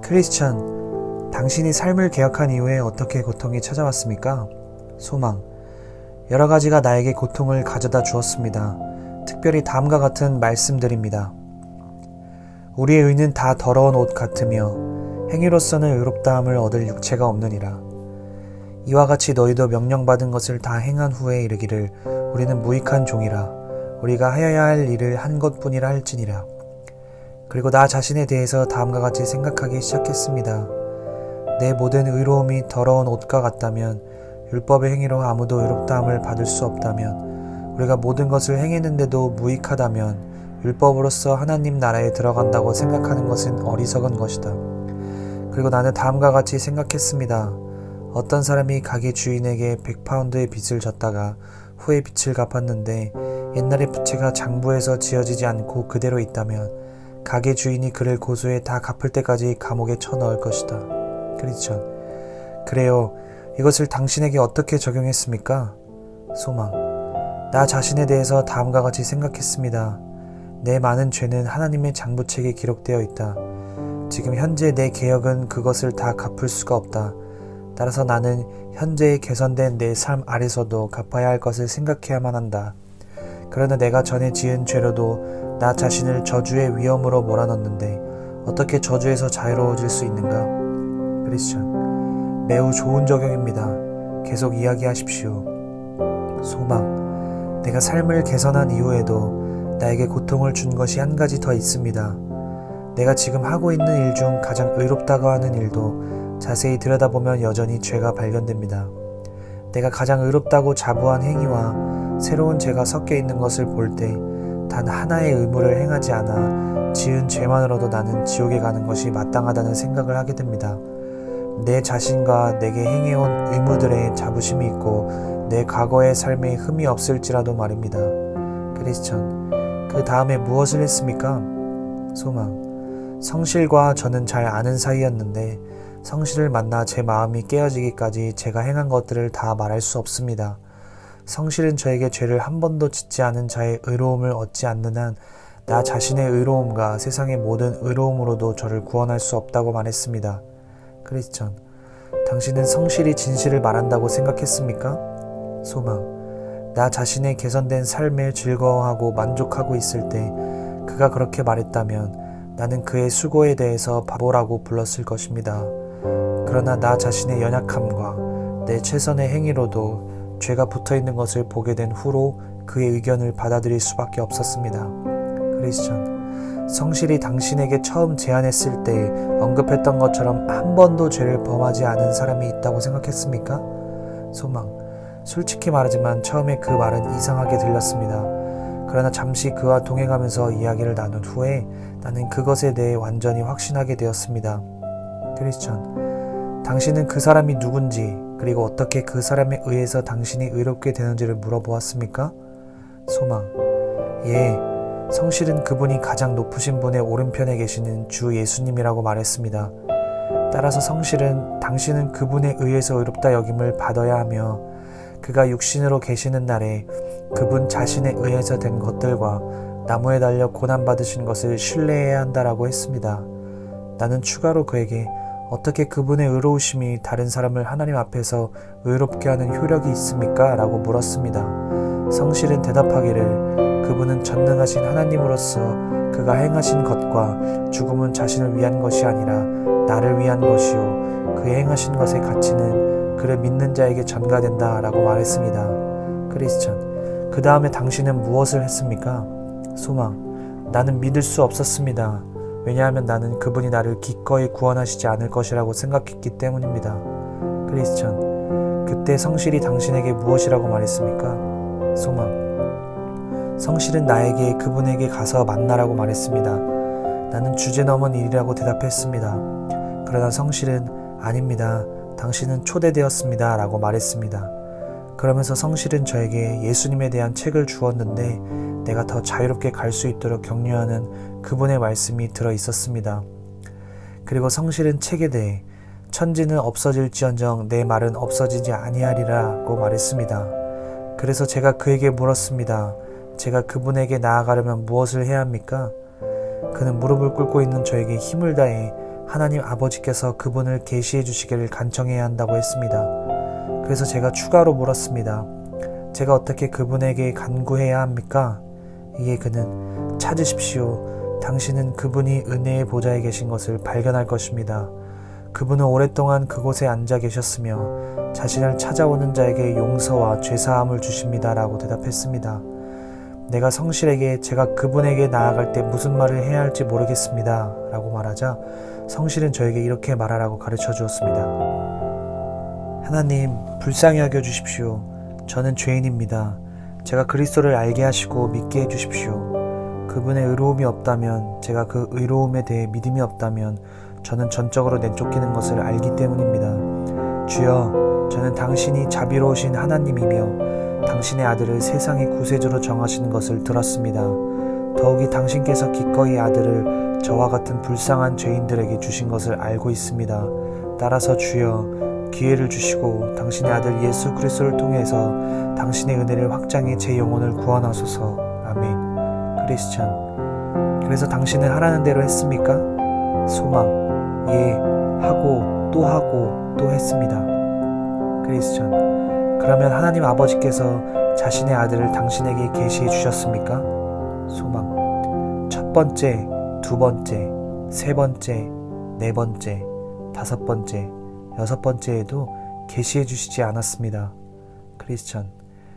크리스천, 당신이 삶을 개혁한 이후에 어떻게 고통이 찾아왔습니까? 소망, 여러 가지가 나에게 고통을 가져다 주었습니다. 특별히 다음과 같은 말씀들입니다. 우리의 의는 다 더러운 옷 같으며 행위로서는 의롭다함을 얻을 육체가 없느니라. 이와 같이 너희도 명령받은 것을 다 행한 후에 이르기를 우리는 무익한 종이라 우리가 하여야 할 일을 한 것뿐이라 할지니라. 그리고 나 자신에 대해서 다음과 같이 생각하기 시작했습니다. 내 모든 의로움이 더러운 옷과 같다면, 율법의 행위로 아무도 의롭다함을 받을 수 없다면, 우리가 모든 것을 행했는데도 무익하다면 율법으로서 하나님 나라에 들어간다고 생각하는 것은 어리석은 것이다. 그리고 나는 다음과 같이 생각했습니다. 어떤 사람이 가게 주인에게 100파운드의 빚을 졌다가 후에 빚을 갚았는데 옛날의 부채가 장부에서 지어지지 않고 그대로 있다면 가게 주인이 그를 고소해 다 갚을 때까지 감옥에 쳐넣을 것이다. 크리스천, 그래요. 이것을 당신에게 어떻게 적용했습니까? 소망, 나 자신에 대해서 다음과 같이 생각했습니다. 내 많은 죄는 하나님의 장부책에 기록되어 있다. 지금 현재 내 개혁은 그것을 다 갚을 수가 없다. 따라서 나는 현재의 개선된 내 삶 아래서도 갚아야 할 것을 생각해야만 한다. 그러나 내가 전에 지은 죄로도 나 자신을 저주의 위험으로 몰아넣는데 어떻게 저주에서 자유로워질 수 있는가? 크리스천, 매우 좋은 적용입니다. 계속 이야기하십시오. 소망, 내가 삶을 개선한 이후에도 나에게 고통을 준 것이 한 가지 더 있습니다. 내가 지금 하고 있는 일 중 가장 의롭다고 하는 일도 자세히 들여다보면 여전히 죄가 발견됩니다. 내가 가장 의롭다고 자부한 행위와 새로운 죄가 섞여 있는 것을 볼 때 단 하나의 의무를 행하지 않아 지은 죄만으로도 나는 지옥에 가는 것이 마땅하다는 생각을 하게 됩니다. 내 자신과 내게 행해온 의무들의 자부심이 있고 내 과거의 삶에 흠이 없을지라도 말입니다. 크리스천, 그 다음에 무엇을 했습니까? 소망, 성실과 저는 잘 아는 사이였는데 성실을 만나 제 마음이 깨어지기까지 제가 행한 것들을 다 말할 수 없습니다. 성실은 저에게 죄를 한 번도 짓지 않은 자의 의로움을 얻지 않는 한 나 자신의 의로움과 세상의 모든 의로움으로도 저를 구원할 수 없다고 말했습니다. 크리스천, 당신은 성실이 진실을 말한다고 생각했습니까? 소망, 나 자신의 개선된 삶에 즐거워하고 만족하고 있을 때 그가 그렇게 말했다면 나는 그의 수고에 대해서 바보라고 불렀을 것입니다. 그러나 나 자신의 연약함과 내 최선의 행위로도 죄가 붙어있는 것을 보게 된 후로 그의 의견을 받아들일 수밖에 없었습니다. 크리스천, 성실이 당신에게 처음 제안했을 때 언급했던 것처럼 한 번도 죄를 범하지 않은 사람이 있다고 생각했습니까? 소망, 솔직히 말하지만 처음에 그 말은 이상하게 들렸습니다. 그러나 잠시 그와 동행하면서 이야기를 나눈 후에 나는 그것에 대해 완전히 확신하게 되었습니다. 크리스천, 당신은 그 사람이 누군지 그리고 어떻게 그 사람에 의해서 당신이 의롭게 되는지를 물어보았습니까? 소망, 예, 성실은 그분이 가장 높으신 분의 오른편에 계시는 주 예수님이라고 말했습니다. 따라서 성실은 당신은 그분에 의해서 의롭다 여김을 받아야 하며 그가 육신으로 계시는 날에 그분 자신에 의해서 된 것들과 나무에 달려 고난받으신 것을 신뢰해야 한다라고 했습니다. 나는 추가로 그에게 어떻게 그분의 의로우심이 다른 사람을 하나님 앞에서 의롭게 하는 효력이 있습니까? 라고 물었습니다. 성실은 대답하기를 그분은 전능하신 하나님으로서 그가 행하신 것과 죽음은 자신을 위한 것이 아니라 나를 위한 것이요 그의 행하신 것의 가치는 그를 믿는 자에게 전가된다 라고 말했습니다. 크리스천, 그 다음에 당신은 무엇을 했습니까? 소망, 나는 믿을 수 없었습니다. 왜냐하면 나는 그분이 나를 기꺼이 구원하시지 않을 것이라고 생각했기 때문입니다. 크리스천, 그때 성실이 당신에게 무엇이라고 말했습니까? 소망, 성실은 나에게 그분에게 가서 만나라고 말했습니다. 나는 주제넘은 일이라고 대답했습니다. 그러나 성실은 아닙니다. 당신은 초대되었습니다. 라고 말했습니다. 그러면서 성실은 저에게 예수님에 대한 책을 주었는데 내가 더 자유롭게 갈 수 있도록 격려하는 그분의 말씀이 들어 있었습니다. 그리고 성실은 책에 대해 천지는 없어질지언정 내 말은 없어지지 아니하리라고 말했습니다. 그래서 제가 그에게 물었습니다. 제가 그분에게 나아가려면 무엇을 해야 합니까? 그는 무릎을 꿇고 있는 저에게 힘을 다해 하나님 아버지께서 그분을 계시해 주시기를 간청해야 한다고 했습니다. 그래서 제가 추가로 물었습니다. 제가 어떻게 그분에게 간구해야 합니까? 이에 그는 찾으십시오. 당신은 그분이 은혜의 보좌에 계신 것을 발견할 것입니다. 그분은 오랫동안 그곳에 앉아 계셨으며 자신을 찾아오는 자에게 용서와 죄사함을 주십니다. 라고 대답했습니다. 내가 성실에게 제가 그분에게 나아갈 때 무슨 말을 해야 할지 모르겠습니다. 라고 말하자 성실은 저에게 이렇게 말하라고 가르쳐 주었습니다. 하나님, 불쌍히 여겨 주십시오. 저는 죄인입니다. 제가 그리스도를 알게 하시고 믿게 해 주십시오. 그분의 의로움이 없다면, 제가 그 의로움에 대해 믿음이 없다면 저는 전적으로 내쫓기는 것을 알기 때문입니다. 주여, 저는 당신이 자비로우신 하나님이며 당신의 아들을 세상의 구세주로 정하시는 것을 들었습니다. 더욱이 당신께서 기꺼이 아들을 저와 같은 불쌍한 죄인들에게 주신 것을 알고 있습니다. 따라서 주여, 기회를 주시고 당신의 아들 예수 그리스도를 통해서 당신의 은혜를 확장해 제 영혼을 구원하소서. 아멘. 크리스천. 그래서 당신은 하라는 대로 했습니까? 소망. 예, 하고 또 했습니다. 크리스천. 그러면 하나님 아버지께서 자신의 아들을 당신에게 계시해 주셨습니까? 소망. 첫 번째, 두 번째, 세 번째, 네 번째, 다섯 번째, 여섯 번째에도 계시해 주시지 않았습니다. 크리스천.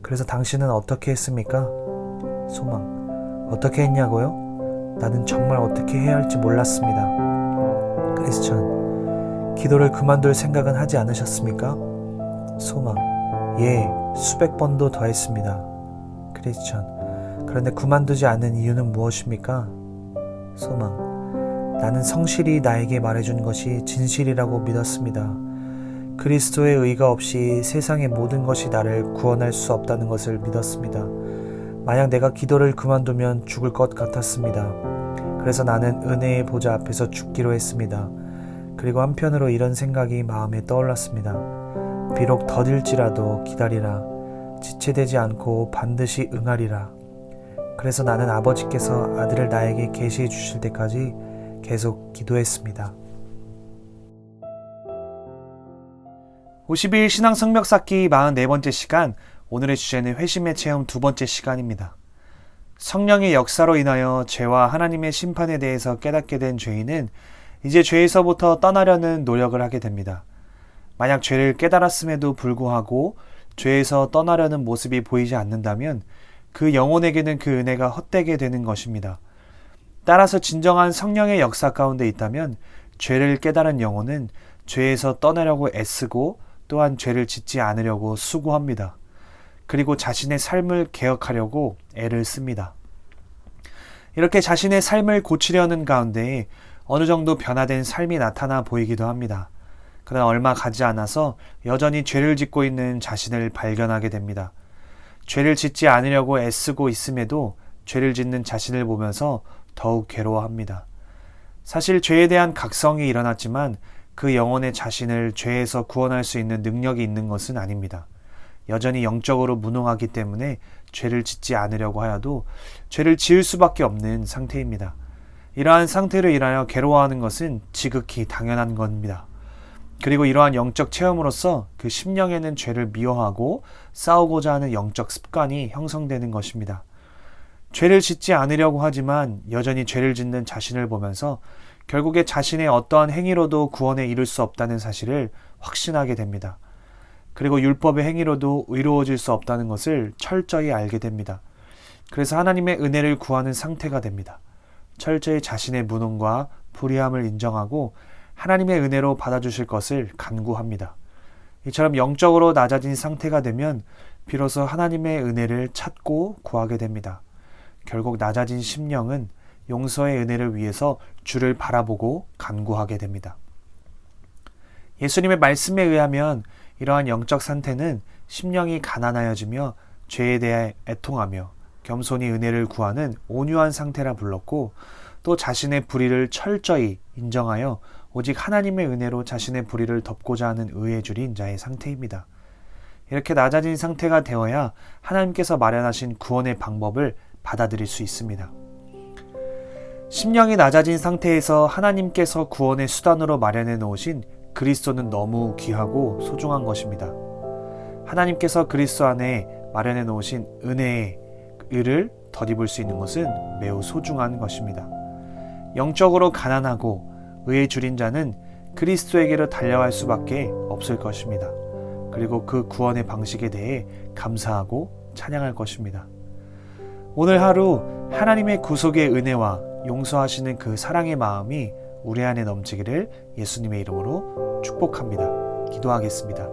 그래서 당신은 어떻게 했습니까? 소망. 어떻게 했냐고요? 나는 정말 어떻게 해야 할지 몰랐습니다. 크리스천. 기도를 그만둘 생각은 하지 않으셨습니까? 소망. 예, 수백 번도 더 했습니다. 크리스천. 그런데 그만두지 않은 이유는 무엇입니까? 소망. 나는 성실히 나에게 말해준 것이 진실이라고 믿었습니다. 그리스도의 의가 없이 세상의 모든 것이 나를 구원할 수 없다는 것을 믿었습니다. 만약 내가 기도를 그만두면 죽을 것 같았습니다. 그래서 나는 은혜의 보좌 앞에서 죽기로 했습니다. 그리고 한편으로 이런 생각이 마음에 떠올랐습니다. 비록 더딜지라도 기다리라. 지체되지 않고 반드시 응하리라. 그래서 나는 아버지께서 아들을 나에게 계시해 주실 때까지 계속 기도했습니다. 52일 신앙 성벽 쌓기 44번째 시간, 오늘의 주제는 회심의 체험 두 번째 시간입니다. 성령의 역사로 인하여 죄와 하나님의 심판에 대해서 깨닫게 된 죄인은 이제 죄에서부터 떠나려는 노력을 하게 됩니다. 만약 죄를 깨달았음에도 불구하고 죄에서 떠나려는 모습이 보이지 않는다면 그 영혼에게는 그 은혜가 헛되게 되는 것입니다. 따라서 진정한 성령의 역사 가운데 있다면 죄를 깨달은 영혼은 죄에서 떠나려고 애쓰고 또한 죄를 짓지 않으려고 수고합니다. 그리고 자신의 삶을 개혁하려고 애를 씁니다. 이렇게 자신의 삶을 고치려는 가운데 어느 정도 변화된 삶이 나타나 보이기도 합니다. 그러나 얼마 가지 않아서 여전히 죄를 짓고 있는 자신을 발견하게 됩니다. 죄를 짓지 않으려고 애쓰고 있음에도 죄를 짓는 자신을 보면서 더욱 괴로워합니다. 사실 죄에 대한 각성이 일어났지만 그 영혼의 자신을 죄에서 구원할 수 있는 능력이 있는 것은 아닙니다. 여전히 영적으로 무능하기 때문에 죄를 짓지 않으려고 하여도 죄를 지을 수밖에 없는 상태입니다. 이러한 상태로 인하여 괴로워하는 것은 지극히 당연한 겁니다. 그리고 이러한 영적 체험으로서 그 심령에는 죄를 미워하고 싸우고자 하는 영적 습관이 형성되는 것입니다. 죄를 짓지 않으려고 하지만 여전히 죄를 짓는 자신을 보면서 결국에 자신의 어떠한 행위로도 구원에 이를 수 없다는 사실을 확신하게 됩니다. 그리고 율법의 행위로도 의로워질 수 없다는 것을 철저히 알게 됩니다. 그래서 하나님의 은혜를 구하는 상태가 됩니다. 철저히 자신의 무능과 불의함을 인정하고 하나님의 은혜로 받아주실 것을 간구합니다. 이처럼 영적으로 낮아진 상태가 되면 비로소 하나님의 은혜를 찾고 구하게 됩니다. 결국 낮아진 심령은 용서의 은혜를 위해서 주를 바라보고 간구하게 됩니다. 예수님의 말씀에 의하면 이러한 영적 상태는 심령이 가난하여지며 죄에 대해 애통하며 겸손히 은혜를 구하는 온유한 상태라 불렀고, 또 자신의 불의를 철저히 인정하여 오직 하나님의 은혜로 자신의 불의를 덮고자 하는 의에 줄인 자의 상태입니다. 이렇게 낮아진 상태가 되어야 하나님께서 마련하신 구원의 방법을 받아들일 수 있습니다. 심령이 낮아진 상태에서 하나님께서 구원의 수단으로 마련해 놓으신 그리스도는 너무 귀하고 소중한 것입니다. 하나님께서 그리스도 안에 마련해 놓으신 은혜의 의를 덧입을 수 있는 것은 매우 소중한 것입니다. 영적으로 가난하고 의에 줄인 자는 그리스도에게로 달려갈 수밖에 없을 것입니다. 그리고 그 구원의 방식에 대해 감사하고 찬양할 것입니다. 오늘 하루 하나님의 구속의 은혜와 용서하시는 그 사랑의 마음이 우리 안에 넘치기를 예수님의 이름으로 축복합니다. 기도하겠습니다.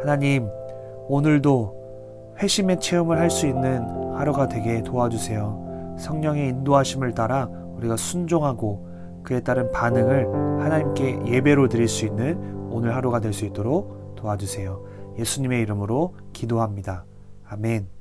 하나님, 오늘도 회심의 체험을 할 수 있는 하루가 되게 도와주세요. 성령의 인도하심을 따라 우리가 순종하고 그에 따른 반응을 하나님께 예배로 드릴 수 있는 오늘 하루가 될 수 있도록 도와주세요. 예수님의 이름으로 기도합니다. 아멘.